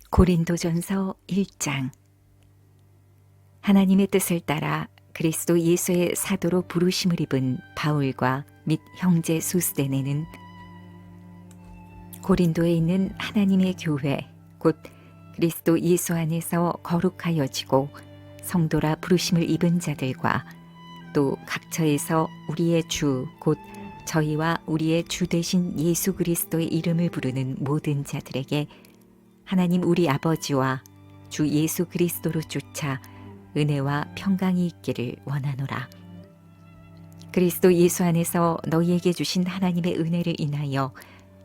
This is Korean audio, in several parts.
고린도전서 1장. 하나님의 뜻을 따라 그리스도 예수의 사도로 부르심을 입은 바울과 및 형제 소스데네는 고린도에 있는 하나님의 교회 곧 그리스도 예수 안에서 거룩하여지고 성도라 부르심을 입은 자들과 또 각처에서 우리의 주 곧 저희와 우리의 주 되신 예수 그리스도의 이름을 부르는 모든 자들에게 하나님 우리 아버지와 주 예수 그리스도로 쫓아 은혜와 평강이 있기를 원하노라. 그리스도 예수 안에서 너희에게 주신 하나님의 은혜를 인하여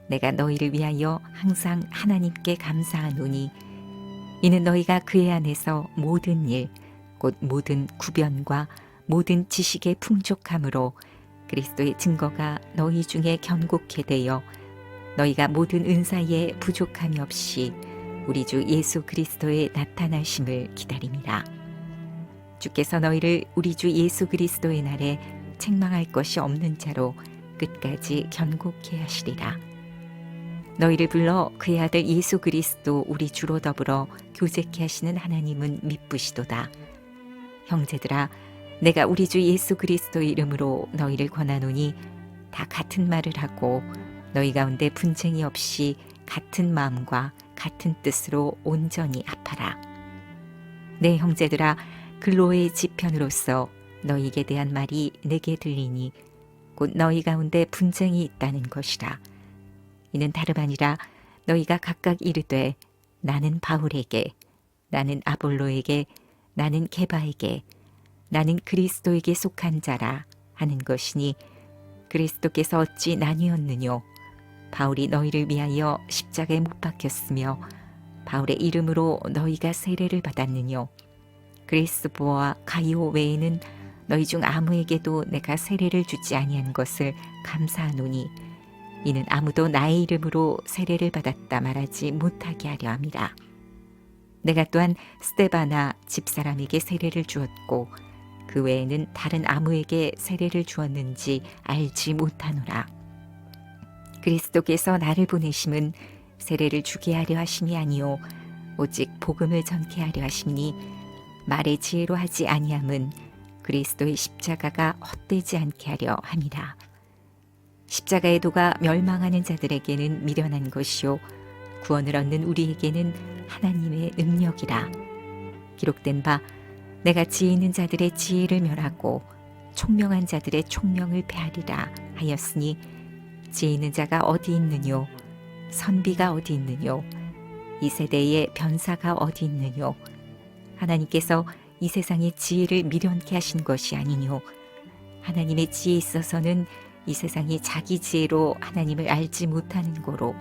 내가 너희를 위하여 항상 하나님께 감사하노니 이는 너희가 그의 안에서 모든 일 곧 모든 구변과 모든 지식의 풍족함으로 그리스도의 증거가 너희 중에 견고케 되어 너희가 모든 은사에 부족함이 없이 우리 주 예수 그리스도의 나타나심을 기다림이라. 주께서 너희를 우리 주 예수 그리스도의 날에 책망할 것이 없는 자로 끝까지 견고케 하시리라. 너희를 불러 그의 아들 예수 그리스도 우리 주로 더불어 교제케 하시는 하나님은 미쁘시도다. 형제들아, 내가 우리 주 예수 그리스도의 이름으로 너희를 권하노니 다 같은 말을 하고 너희 가운데 분쟁이 없이 같은 마음과 같은 뜻으로 온전히 합하라. 내 형제들아, 글로의 지편으로서 너희에게 대한 말이 내게 들리니 곧 너희 가운데 분쟁이 있다는 것이라. 이는 다름 아니라 너희가 각각 이르되 나는 바울에게, 나는 아볼로에게, 나는 게바에게, 나는 그리스도에게 속한 자라 하는 것이니 그리스도께서 어찌 나뉘었느뇨? 바울이 너희를 위하여 십자가에 못 박혔으며 바울의 이름으로 너희가 세례를 받았느뇨? 그리스도와 가이오 외에는 너희 중 아무에게도 내가 세례를 주지 아니한 것을 감사하노니 이는 아무도 나의 이름으로 세례를 받았다 말하지 못하게 하려 함이라. 내가 또한 스데바나 집사람에게 세례를 주었고 그 외에는 다른 아무에게 세례를 주었는지 알지 못하노라. 그리스도께서 나를 보내심은 세례를 주게 하려 하심이 아니요 오직 복음을 전케 하려 하심이니 말의 지혜로 하지 아니함은 그리스도의 십자가가 헛되지 않게 하려 함이라. 십자가의 도가 멸망하는 자들에게는 미련한 것이요 구원을 얻는 우리에게는 하나님의 능력이라. 기록된 바 내가 지혜 있는 자들의 지혜를 멸하고 총명한 자들의 총명을 패하리라 하였으니 지혜 있는 자가 어디 있느뇨? 선비가 어디 있느뇨? 이 세대의 변사가 어디 있느뇨? 하나님께서 이 세상의 지혜를 미련케 하신 것이 아니뇨? 하나님의 지혜에 있어서는 이 세상이 자기 지혜로 하나님을 알지 못하는 고로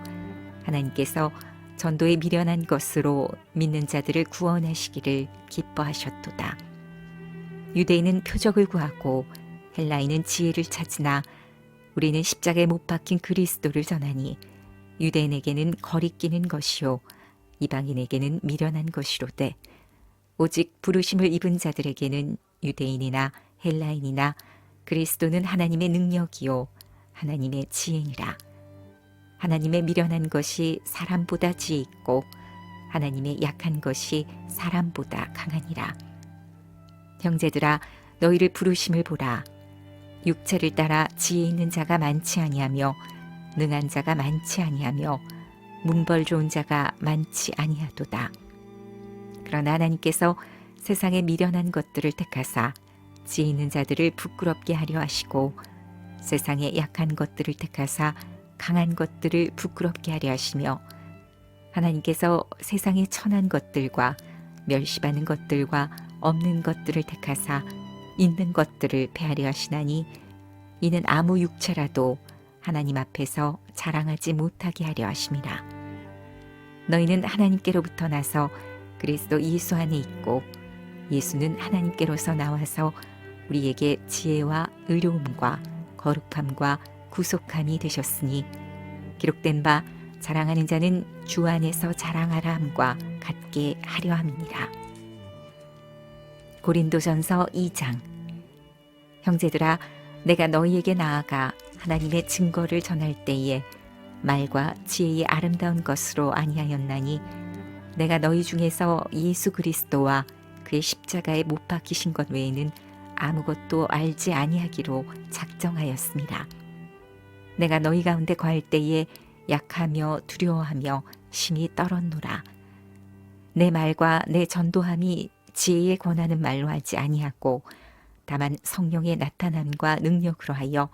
하나님께서 전도에 미련한 것으로 믿는 자들을 구원하시기를 기뻐하셨도다. 유대인은 표적을 구하고 헬라인은 지혜를 찾으나 우리는 십자가에 못 박힌 그리스도를 전하니 유대인에게는 거리끼는 것이요 이방인에게는 미련한 것이로되 오직 부르심을 입은 자들에게는 유대인이나 헬라인이나 그리스도는 하나님의 능력이요 하나님의 지혜니라. 하나님의 미련한 것이 사람보다 지혜 있고 하나님의 약한 것이 사람보다 강하니라. 형제들아, 너희를 부르심을 보라. 육체를 따라 지혜 있는 자가 많지 아니하며 능한 자가 많지 아니하며 문벌 좋은 자가 많지 아니하도다. 그러나 하나님께서 세상의 미련한 것들을 택하사 지혜 있는 자들을 부끄럽게 하려 하시고 세상의 약한 것들을 택하사 강한 것들을 부끄럽게 하려 하시며 하나님께서 세상의 천한 것들과 멸시받는 것들과 없는 것들을 택하사 있는 것들을 패하려 하시나니 이는 아무 육체라도 하나님 앞에서 자랑하지 못하게 하려 하심이라. 너희는 하나님께로부터 나서 그리스도 예수 안에 있고 예수는 하나님께로서 나와서 우리에게 지혜와 의로움과 거룩함과 구속함이 되셨으니 기록된 바 자랑하는 자는 주 안에서 자랑하라 함과 같게 하려 함이니라. 고린도전서 2장. 형제들아, 내가 너희에게 나아가 하나님의 증거를 전할 때에 말과 지혜의 아름다운 것으로 아니하였나니 내가 너희 중에서 예수 그리스도와 그의 십자가에 못 박히신 것 외에는 아무것도 알지 아니하기로 작정하였습니다. 내가 너희 가운데 거할 때에 약하며 두려워하며 심히 떨었노라. 내 말과 내 전도함이 지혜에 권하는 말로 하지 아니하고 다만 성령의 나타남과 능력으로 하여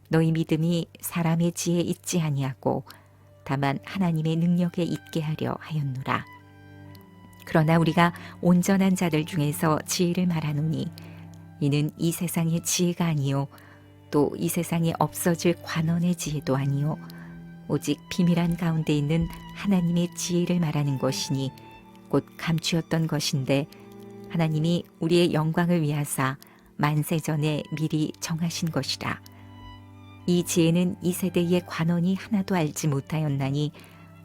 너희 믿음이 사람의 지혜에 있지 아니하고 다만 하나님의 능력에 있게 하려 하였노라. 그러나 우리가 온전한 자들 중에서 지혜를 말하노니 이는 이 세상의 지혜가 아니요 또 이 세상에 없어질 관원의 지혜도 아니요 오직 비밀한 가운데 있는 하나님의 지혜를 말하는 것이니 곧 감추었던 것인데 하나님이 우리의 영광을 위하사 만세 전에 미리 정하신 것이라. 이 지혜는 이 세대의 관원이 하나도 알지 못하였나니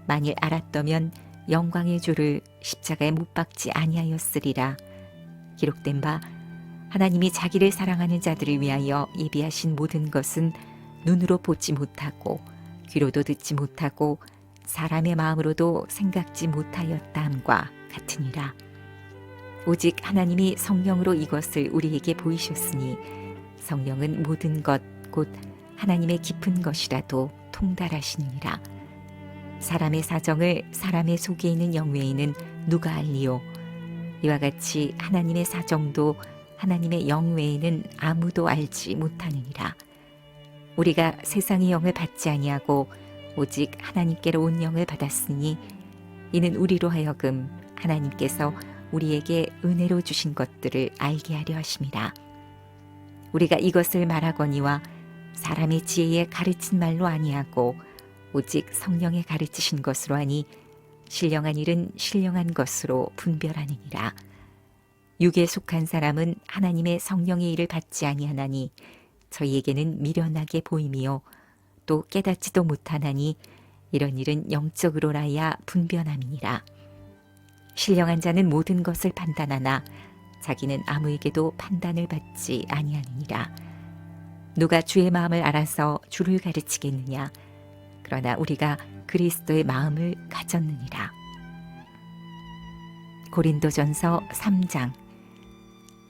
만일 알았더면 영광의 주를 십자가에 못 박지 아니하였으리라. 기록된 바 하나님이 자기를 사랑하는 자들을 위하여 예비하신 모든 것은 눈으로 보지 못하고 귀로도 듣지 못하고 사람의 마음으로도 생각지 못하였다함과 같으니라. 오직 하나님이 성령으로 이것을 우리에게 보이셨으니 성령은 모든 것 곧 하나님의 깊은 것이라도 통달하시느니라. 사람의 사정을 사람의 속에 있는 영 외에는 누가 알리요? 이와 같이 하나님의 사정도 하나님의 영 외에는 아무도 알지 못하느니라. 우리가 세상의 영을 받지 아니하고 오직 하나님께로 온 영을 받았으니 이는 우리로 하여금 하나님께서 우리에게 은혜로 주신 것들을 알게 하려 하심이라. 우리가 이것을 말하거니와 사람의 지혜에 가르친 말로 아니하고 오직 성령에 가르치신 것으로 하니 신령한 일은 신령한 것으로 분별하느니라. 육에 속한 사람은 하나님의 성령의 일을 받지 아니하나니 저희에게는 미련하게 보임이요 또 깨닫지도 못하나니 이런 일은 영적으로라야 분별함이니라. 신령한 자는 모든 것을 판단하나 자기는 아무에게도 판단을 받지 아니하느니라. 누가 주의 마음을 알아서 주를 가르치겠느냐? 그러나 우리가 그리스도의 마음을 가졌느니라. 고린도전서 3장.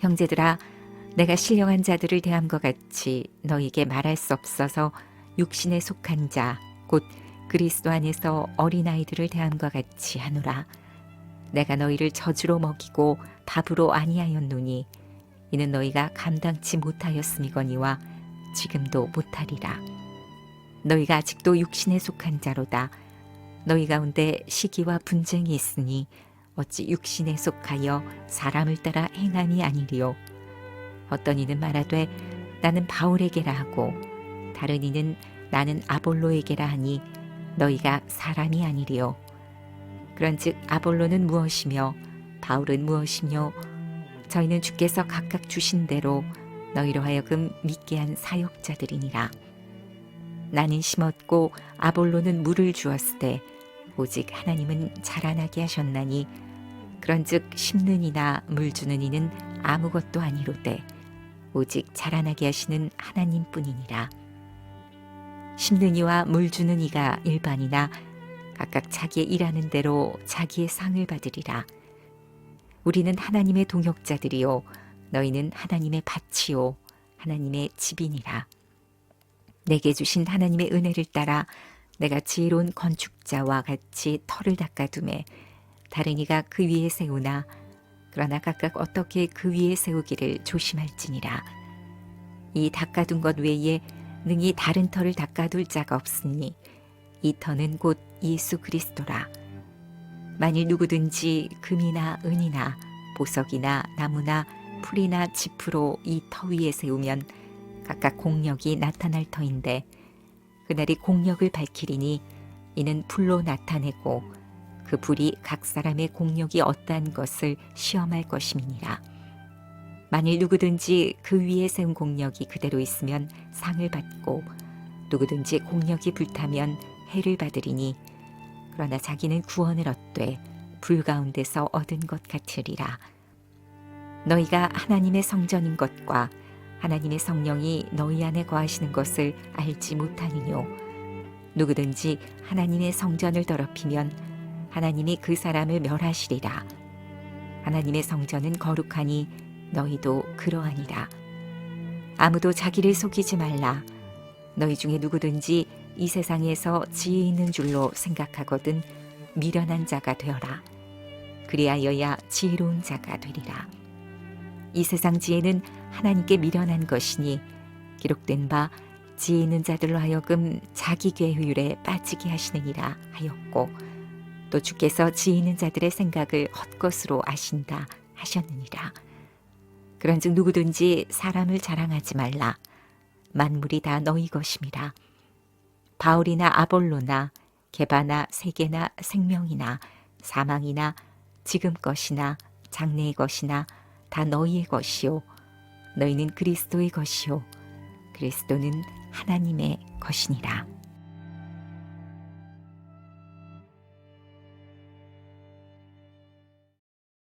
형제들아, 내가 신령한 자들을 대함과 같이 너희에게 말할 수 없어서 육신에 속한 자, 곧 그리스도 안에서 어린아이들을 대함과 같이 하노라. 내가 너희를 젖으로 먹이고 밥으로 아니하였노니 이는 너희가 감당치 못하였음이거니와 지금도 못하리라. 너희가 아직도 육신에 속한 자로다. 너희 가운데 시기와 분쟁이 있으니 어찌 육신에 속하여 사람을 따라 행함이 아니리요. 어떤 이는 말하되 나는 바울에게라 하고 다른 이는 나는 아볼로에게라 하니 너희가 사람이 아니리요. 그런즉 아볼로는 무엇이며 바울은 무엇이며 저희는 주께서 각각 주신 대로 너희로 하여금 믿게 한 사역자들이니라. 나는 심었고 아볼로는 물을 주었으되 오직 하나님은 자라나게 하셨나니 그런즉 심는 이나 물 주는 이는 아무것도 아니로되 오직 자라나게 하시는 하나님뿐이니라. 심는 이와 물 주는 이가 일반이나 각각 자기의 일하는 대로 자기의 상을 받으리라. 우리는 하나님의 동역자들이요 너희는 하나님의 밭이요 하나님의 집이니라. 내게 주신 하나님의 은혜를 따라 내가 지혜로운 건축자와 같이 터를 닦아두매 다른 이가 그 위에 세우나 그러나 각각 어떻게 그 위에 세우기를 조심할지니라. 이 닦아둔 것 외에 능히 다른 터를 닦아둘 자가 없으니 이 터는 곧 예수 그리스도라. 만일 누구든지 금이나 은이나 보석이나 나무나 풀이나 짚으로 이 터 위에 세우면 각각 공력이 나타날 터인데 그날이 공력을 밝히리니 이는 불로 나타내고 그 불이 각 사람의 공력이 어떠한 것을 시험할 것임이니라. 만일 누구든지 그 위에 세운 공력이 그대로 있으면 상을 받고 누구든지 공력이 불타면 해를 받으리니 그러나 자기는 구원을 얻되 불 가운데서 얻은 것 같으리라. 너희가 하나님의 성전인 것과 하나님의 성령이 너희 안에 거하시는 것을 알지 못하느뇨. 누구든지 하나님의 성전을 더럽히면 하나님이 그 사람을 멸하시리라. 하나님의 성전은 거룩하니 너희도 그러하니라. 아무도 자기를 속이지 말라. 너희 중에 누구든지 이 세상에서 지혜 있는 줄로 생각하거든 미련한 자가 되어라. 그리하여야 지혜로운 자가 되리라. 이 세상 지혜는 하나님께 미련한 것이니 기록된 바 지혜 있는 자들로 하여금 자기 계율에 빠지게 하시느니라 하였고, 또 주께서 지혜 있는 자들의 생각을 헛것으로 아신다 하셨느니라. 그런즉 누구든지 사람을 자랑하지 말라. 만물이 다 너희 것임이라. 바울이나 아볼로나 게바나 세계나 생명이나 사망이나 지금 것이나 장래의 것이나 다 너희의 것이요 너희는 그리스도의 것이요 그리스도는 하나님의 것이니라.